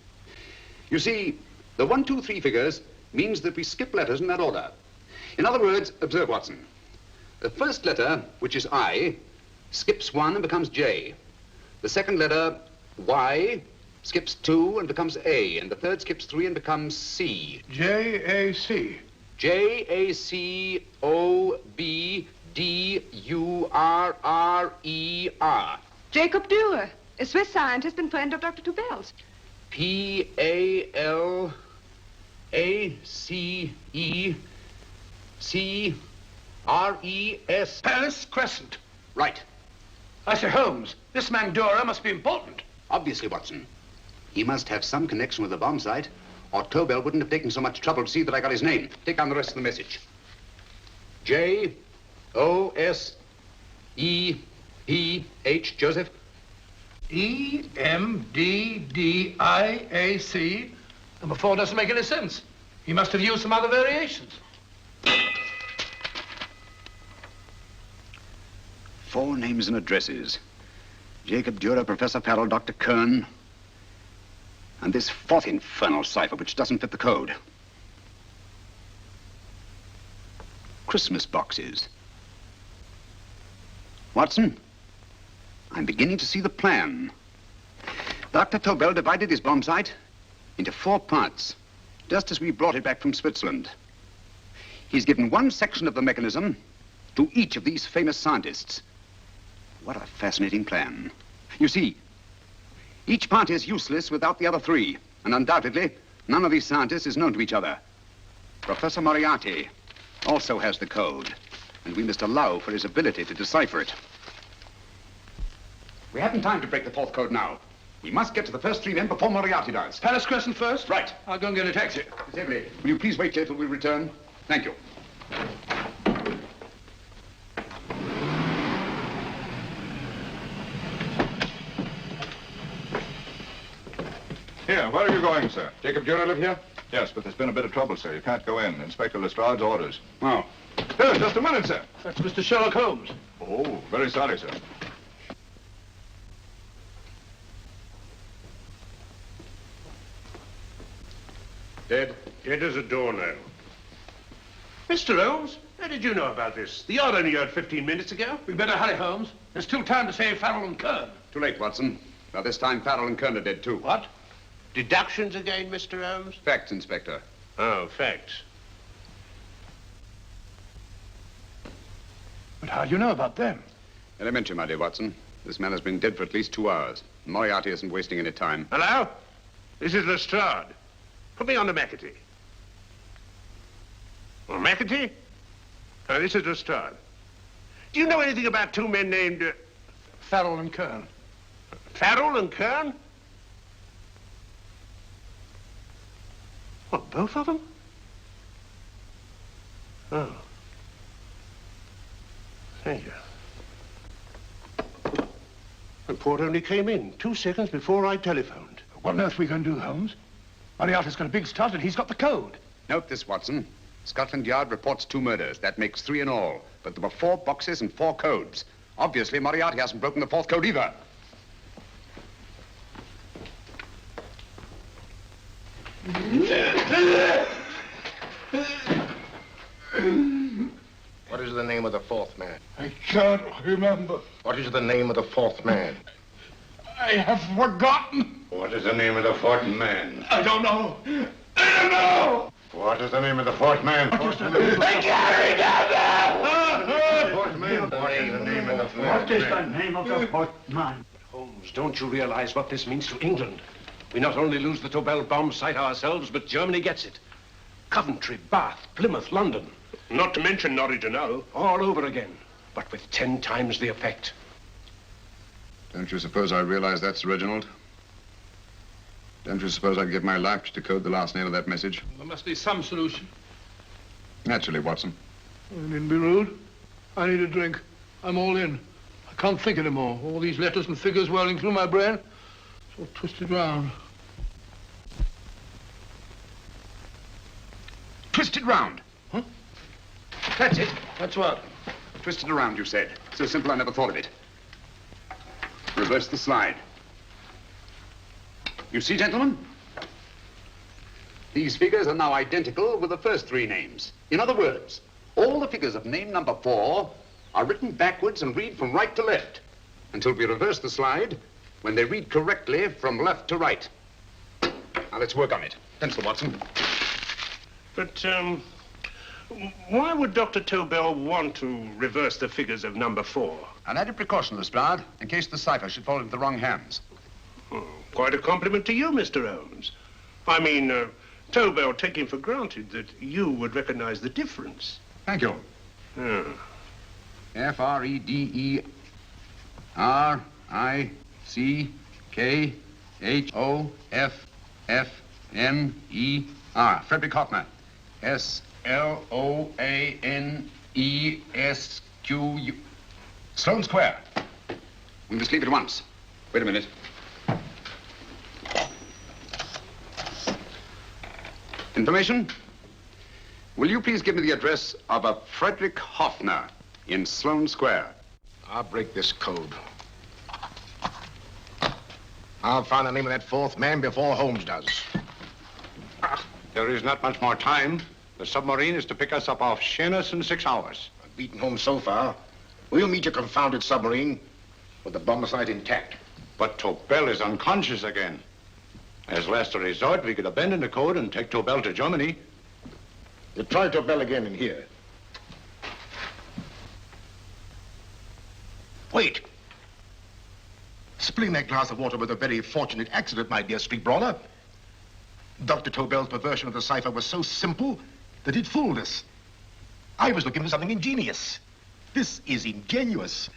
You see, the 1, 2, 3 figures means that we skip letters in that order. In other words, observe, Watson. The first letter, which is I, skips 1 and becomes J. The second letter, Y, skips 2 and becomes A. And the third skips 3 and becomes C. J-A-C. J-A-C-O-B-D-U-R-R-E-R. Jacob Dürer, a Swiss scientist and friend of Dr. Tobel's. P-A-L-A-C-E-C-R-E-S. Paris Crescent. Right. I say, Holmes, this man Dürer must be important. Obviously, Watson. He must have some connection with the bomb site, or Tobel wouldn't have taken so much trouble to see that I got his name. Take down the rest of the message. J-O-S-E-P-H, Joseph. E-M-D-D-I-A-C. Number 4 doesn't make any sense. He must have used some other variations. 4 names and addresses. Jacob Dürer, Professor Farrell, Dr. Kern, and this 4th infernal cipher, which doesn't fit the code. Christmas boxes. Watson, I'm beginning to see the plan. Dr. Tobel divided his bomb site into 4 parts, just as we brought it back from Switzerland. He's given one section of the mechanism to each of these famous scientists. What a fascinating plan. You see, each part is useless without the other 3, and undoubtedly, none of these scientists is known to each other. Professor Moriarty also has the code, and we must allow for his ability to decipher it. We haven't time to break the 4th code now. We must get to the first 3 men before Moriarty does. Paris Crescent first? Right. I'll go and get a taxi. Miss Avery, will you please wait here till we return? Thank you. Here, where are you going, sir? Jacob Dürer live here? Yes, but there's been a bit of trouble, sir. You can't go in. Inspector Lestrade's orders. Oh. Here, just a minute, sir. That's Mr. Sherlock Holmes. Oh, very sorry, sir. Dead? Dead as a doornail. Mr. Holmes, how did you know about this? The yard only heard 15 minutes ago. We better hurry, Holmes. There's still time to save Farrell and Kern. Too late, Watson. By this time, Farrell and Kern are dead, too. What? Deductions again, Mr. Holmes? Facts, Inspector. Oh, facts. But how do you know about them? Elementary, my dear Watson. This man has been dead for at least 2 hours. Moriarty isn't wasting any time. Hello? This is Lestrade. Put me on to McAtee. Oh, McAtee? Oh, this is Lestrade. Do you know anything about 2 men named... Farrell and Kern. Farrell and Kern? What, both of them? Oh. Thank you. The report only came in 2 seconds before I telephoned. What on earth are we going to do, Holmes? Moriarty's got a big start and he's got the code. Note this, Watson. Scotland Yard reports 2 murders. That makes 3 in all. But there were 4 boxes and 4 codes. Obviously, Moriarty hasn't broken the 4th code either. What is the name of the 4th man? I can't remember. What is the name of the 4th man? I have forgotten. What is the name of the 4th man? I don't know. I don't know. What is the name of the 4th man? I can't remember. 4th man. What is the name of the 4th man? What is the name of the 4th man? Holmes, don't you realize what this means to England? We not only lose the Tobel bomb site ourselves, but Germany gets it. Coventry, Bath, Plymouth, London. Not to mention Norwich and Hull, all over again, but with 10 times the effect. Don't you suppose I realize that, Sir Reginald? Don't you suppose I'd give my life to decode the last name of that message? There must be some solution. Naturally, Watson. I needn't be rude. I need a drink. I'm all in. I can't think anymore. All these letters and figures whirling through my brain. It's all twisted round. Twisted round? Huh? That's it. That's what? Twisted around, you said. So simple, I never thought of it. Reverse the slide. You see, gentlemen? These figures are now identical with the first 3 names. In other words, all the figures of name number 4 are written backwards and read from right to left until we reverse the slide when they read correctly from left to right. Now, let's work on it. Pencil, Watson. But, why would Dr. Tobel want to reverse the figures of number 4? An added precaution, Lestrade, in case the cipher should fall into the wrong hands. Oh, quite a compliment to you, Mr. Holmes. I mean, Tobel taking for granted that you would recognize the difference. Thank you. F-R-E-D-E-R-I-C-K-H-O-F-F-N-E-R. Frederick Hoffner. S-L-O-A-N-E-S-Q-U. Sloane Square. We must leave at once. Wait a minute. Information? Will you please give me the address of a Frederick Hoffner in Sloane Square? I'll break this code. I'll find the name of that 4th man before Holmes does. There is not much more time. The submarine is to pick us up off Sheerness in 6 hours. I've beaten Holmes so far. We'll meet your confounded submarine with the bomb site intact. But Tobel is unconscious again. As last resort, we could abandon the code and take Tobel to Germany. You try Tobel again in here. Wait. Spilling that glass of water was a very fortunate accident, my dear street brawler. Dr. Tobel's perversion of the cipher was so simple that it fooled us. I was looking for something ingenious. This is ingenious.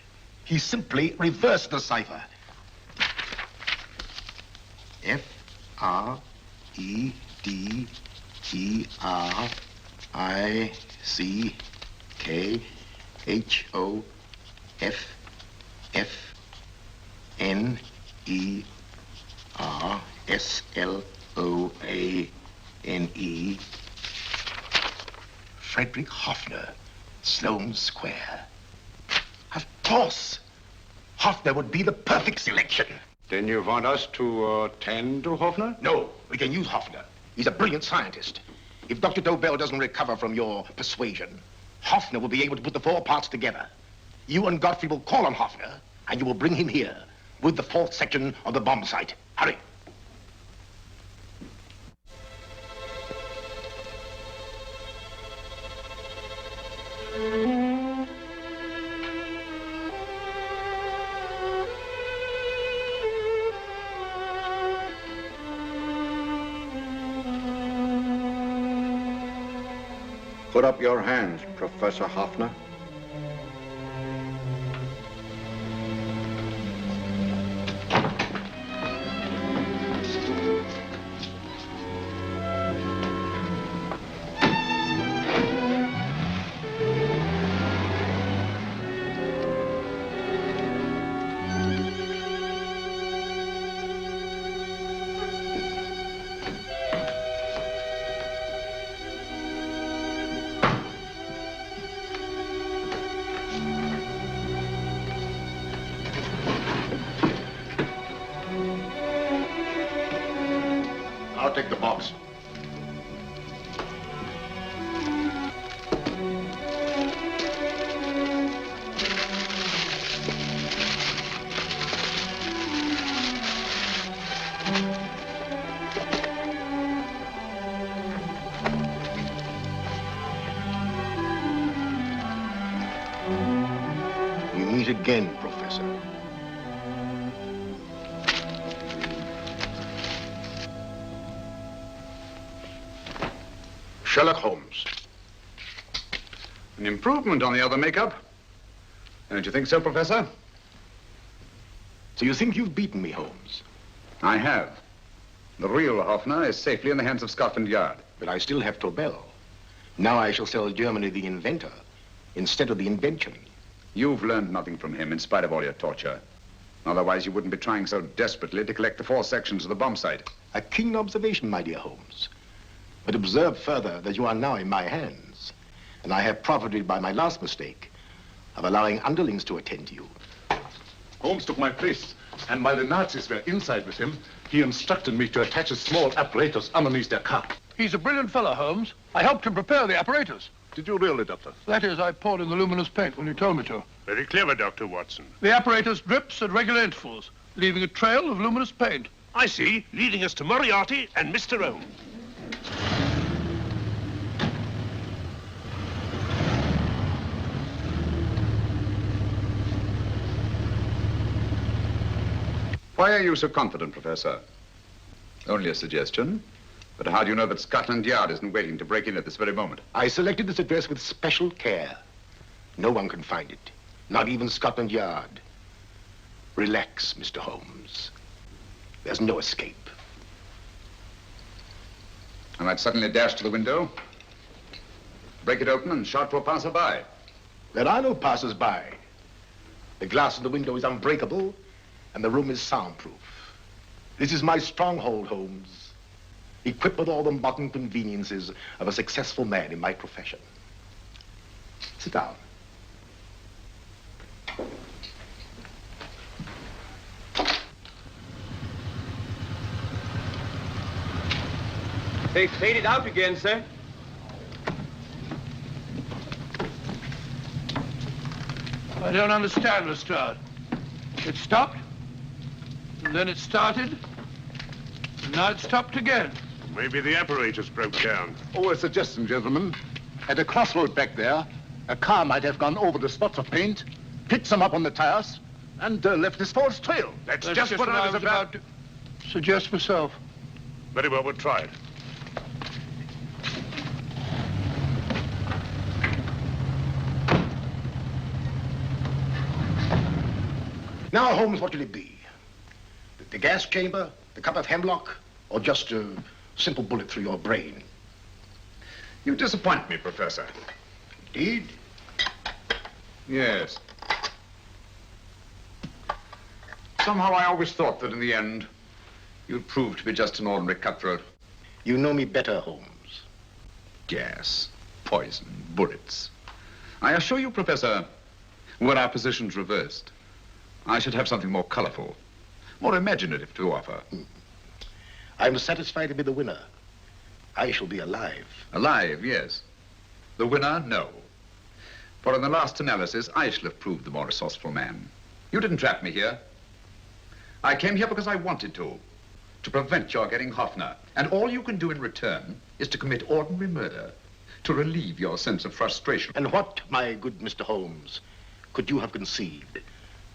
He simply reversed the cipher. F-R-E-D-E-R-I-C-K-H-O-F-F-N-E-R-S-L-O-A-N-E. Frederick Hoffner, Sloane Square. Of course. Hoffner would be the perfect selection. Then you want us to tend to Hoffner? No, we can use Hoffner. He's a brilliant scientist. If Dr. Tobel doesn't recover from your persuasion, Hoffner will be able to put the 4 parts together. You and Godfrey will call on Hoffner, and you will bring him here with the 4th section of the bomb site. Hurry. Put up your hands, Professor Hoffner. I'll take the box. We meet again, Professor. Sherlock Holmes. An improvement on the other makeup. Don't you think so, Professor? So you think you've beaten me, Holmes? I have. The real Hoffner is safely in the hands of Scotland Yard. But I still have Tobel. Now I shall sell Germany the inventor instead of the invention. You've learned nothing from him in spite of all your torture. Otherwise, you wouldn't be trying so desperately to collect the 4 sections of the bomb site. A keen observation, my dear Holmes. But observe further that you are now in my hands, and I have profited by my last mistake of allowing underlings to attend to you. Holmes took my place, and while the Nazis were inside with him, he instructed me to attach a small apparatus underneath their car. He's a brilliant fellow, Holmes. I helped him prepare the apparatus. Did you really, Doctor? That is, I poured in the luminous paint when you told me to. Very clever, Dr. Watson. The apparatus drips at regular intervals, leaving a trail of luminous paint. I see, leading us to Moriarty and Mr. Owen. Why are you so confident, Professor? Only a suggestion. But how do you know that Scotland Yard isn't waiting to break in at this very moment? I selected this address with special care. No one can find it, not even Scotland Yard. Relax, Mr. Holmes. There's no escape. I might suddenly dash to the window, break it open, and shout to a passerby. There are no passers-by. The glass of the window is unbreakable, and the room is soundproof. This is my stronghold, Holmes, equipped with all the modern conveniences of a successful man in my profession. Sit down. They faded out again, sir. I don't understand, Lestrade. It stopped, and then it started, and now it stopped again. Maybe the apparatus broke down. Oh, a suggestion, gentlemen. At a crossroad back there, a car might have gone over the spots of paint, picked some up on the tires, and left this false trail. That's just what I was about to suggest myself. Very well, we'll try it. Now, Holmes, what will it be? The gas chamber, the cup of hemlock, or just a simple bullet through your brain? You disappoint me, Professor. Indeed? Yes. Somehow I always thought that in the end, you'd prove to be just an ordinary cutthroat. You know me better, Holmes. Gas, poison, bullets. I assure you, Professor, were our positions reversed, I should have something more colorful, more imaginative to offer. I'm satisfied to be the winner. I shall be alive. Alive, yes. The winner, no. For in the last analysis, I shall have proved the more resourceful man. You didn't trap me here. I came here because I wanted to prevent your getting Hoffner. And all you can do in return is to commit ordinary murder, to relieve your sense of frustration. And what, my good Mr. Holmes, could you have conceived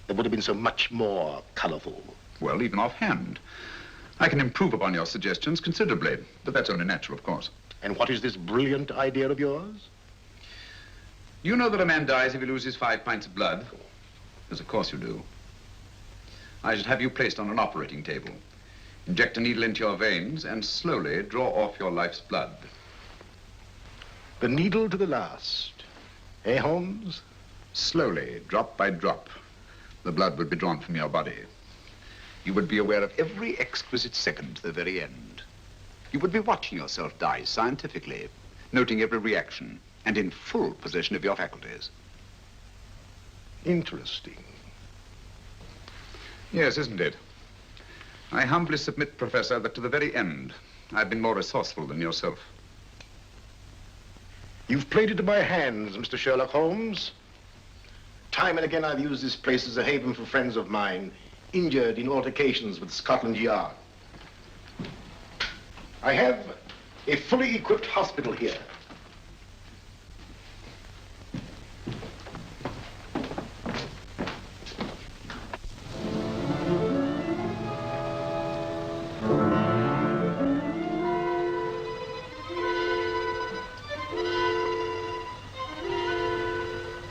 that would have been so much more colorful? Well, even offhand. I can improve upon your suggestions considerably, but that's only natural, of course. And what is this brilliant idea of yours? You know that a man dies if he loses 5 pints of blood? As of course you do. I should have you placed on an operating table. Inject a needle into your veins and slowly draw off your life's blood. The needle to the last. Eh, Holmes? Slowly, drop by drop, the blood would be drawn from your body. You would be aware of every exquisite second to the very end. You would be watching yourself die scientifically, noting every reaction, and in full possession of your faculties. Interesting. Yes, isn't it? I humbly submit, Professor, that to the very end, I've been more resourceful than yourself. You've played into my hands, Mr. Sherlock Holmes. Time and again I've used this place as a haven for friends of mine, injured in altercations with Scotland Yard. I have a fully equipped hospital here.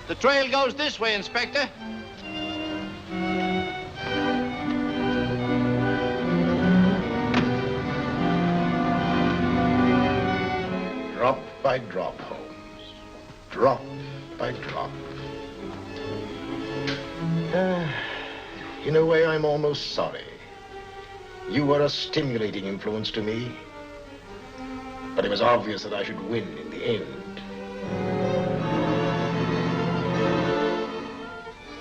The trail goes this way, Inspector. Drop by drop, Holmes. Drop by drop. In a way, I'm almost sorry. You were a stimulating influence to me. But it was obvious that I should win in the end.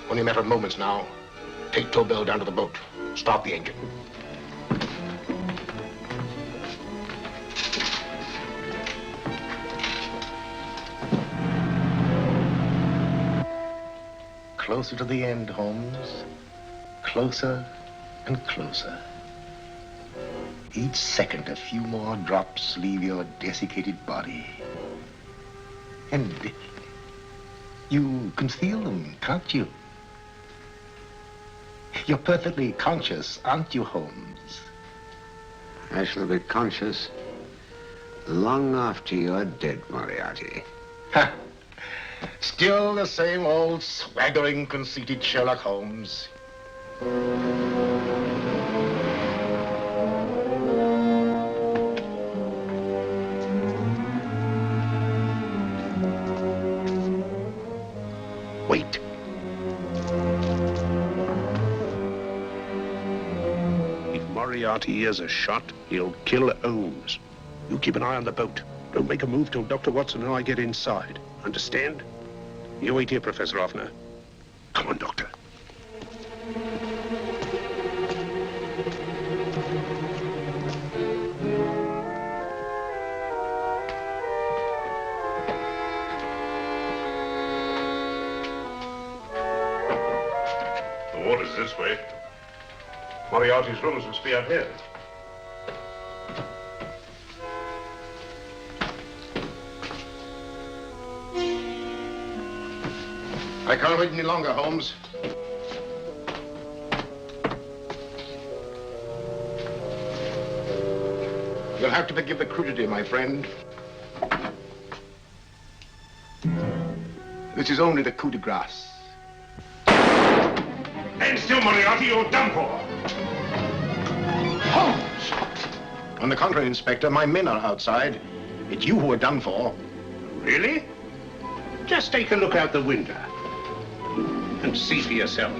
Only a matter of moments now. Take Tobel down to the boat. Start the engine. Closer to the end, Holmes. Closer and closer. Each second, a few more drops leave your desiccated body. And you can feel them, can't you? You're perfectly conscious, aren't you, Holmes? I shall be conscious long after you're dead, Moriarty. Ha! Still the same old swaggering, conceited Sherlock Holmes. Wait. If Moriarty hears a shot, he'll kill Holmes. You keep an eye on the boat. Don't make a move till Dr. Watson and I get inside. Understand? You wait here, Professor Hoffner. Come on, Doctor. The water's this way. Moriarty's rooms must be out here. I can't wait any longer, Holmes. You'll have to forgive the crudity, my friend. This is only the coup de grace. And still, Moriarty, you're done for. Holmes! On the contrary, Inspector, my men are outside. It's you who are done for. Really? Just take a look out the window and see for yourself.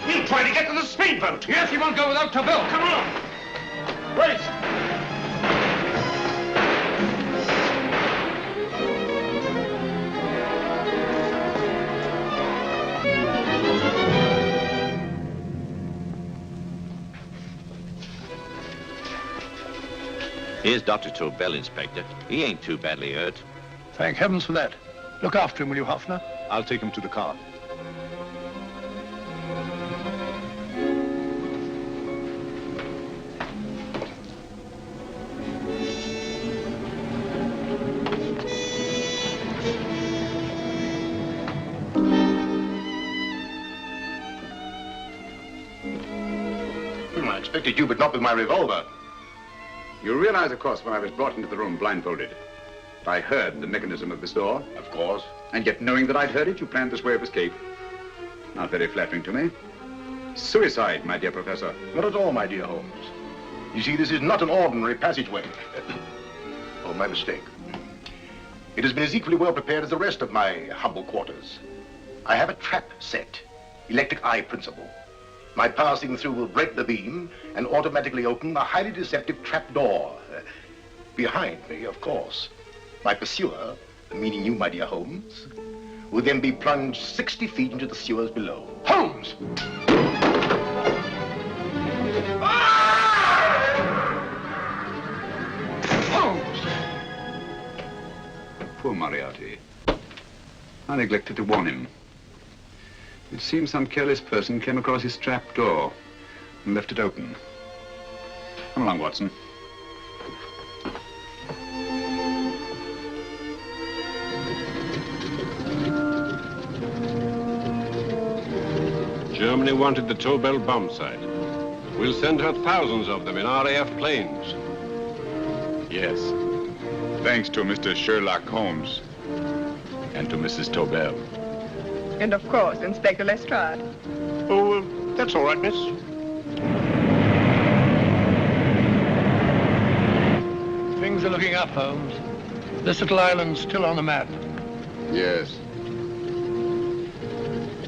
He'll try to get to the speedboat. Yes, he won't go without Tobel. Come on. Wait. Here's Dr. Tobel, Inspector. He ain't too badly hurt. Thank heavens for that. Look after him, will you, Hoffner? I'll take him to the car. I expected you, but not with my revolver. You realize, of course, when I was brought into the room blindfolded, that I heard the mechanism of this door. Of course. And yet, knowing that I'd heard it, you planned this way of escape. Not very flattering to me. Suicide, my dear Professor. Not at all, my dear Holmes. You see, this is not an ordinary passageway. Oh, my mistake. It has been as equally well prepared as the rest of my humble quarters. I have a trap set, electric eye principle. My passing through will break the beam and automatically open a highly deceptive trap door. Behind me, of course, my pursuer, meaning you, my dear Holmes, will then be plunged 60 feet into the sewers below. Holmes! Holmes! Poor Moriarty. I neglected to warn him. It seems some careless person came across his trap door and left it open. Come along, Watson. Germany wanted the Tobel bomb site. We'll send her thousands of them in RAF planes. Yes. Thanks to Mr. Sherlock Holmes and to Mrs. Tobel. And of course, Inspector Lestrade. Oh, that's all right, miss. Things are looking up, Holmes. This little island's still on the map. Yes.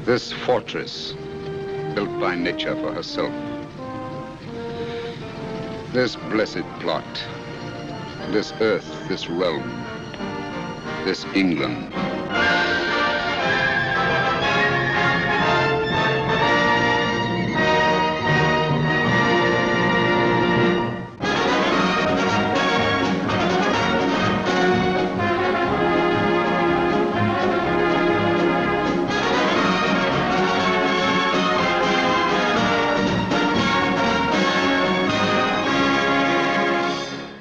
This fortress, built by nature for herself. This blessed plot. This earth, this realm. This England.